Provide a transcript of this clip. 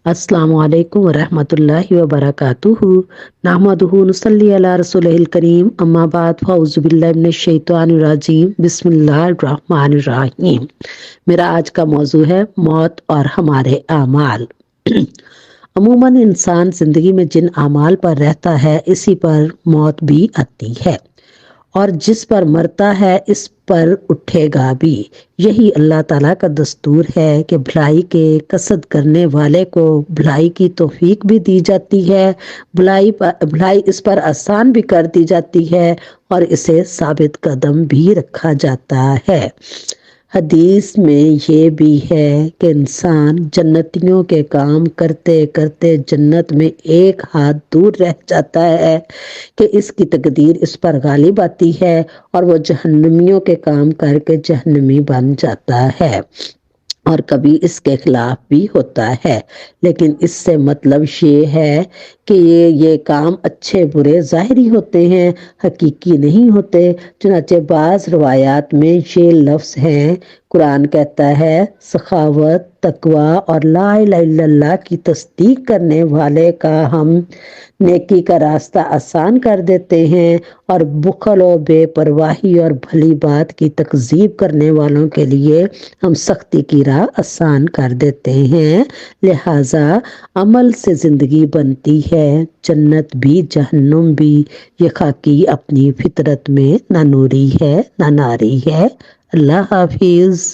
अस्सलामु अलैकुम वरहमतुल्लाहि वबरकातुहू नहमदुहू नुसल्ली अला रसूलिहिल करीम अम्मा बाद फौज़ु बिल्लाहि मिनश शैतानिर रजीम बिस्मिल्लाहिर रहमानिर रहीम। मेरा आज का मौजू है मौत और हमारे आमाल। अमूमन इंसान जिंदगी में जिन आमाल पर रहता है इसी पर मौत भी आती है और जिस पर मरता है इस पर उठेगा भी। यही अल्लाह ताला का दस्तूर है कि भलाई के कसद करने वाले को भलाई की तौफीक भी दी जाती है, भलाई इस पर आसान भी कर दी जाती है और इसे साबित कदम भी रखा जाता है। हदीस में ये भी है कि इंसान जन्नतियों के काम करते करते जन्नत में एक हाथ दूर रह जाता है कि इसकी तकदीर इस पर गालिब आती है और वो जहन्नमियों के काम करके जहन्नमी बन जाता है और कभी इसके खिलाफ भी होता है। लेकिन इससे मतलब ये है कि ये काम अच्छे बुरे ज़ाहिरी होते हैं, हकीकी नहीं होते। चुनाचे बाज़ रवायात में ये लफ्ज़ हैं, कुरान कहता है सखावत तकवा और ला इलाहा इल्लल्लाह की तस्दीक करने वाले का हम नेकी का रास्ता आसान कर देते हैं और बुखल और बेपरवाही और भली बात की तकजीब करने वालों के लिए हम सख्ती की राह आसान कर देते हैं। लिहाजा अमल से ज़िंदगी बनती है, जन्नत भी जहन्नुम भी। ये खाकी अपनी फितरत में ना नूरी है ना नारी है। अल्लाह हाफिज़।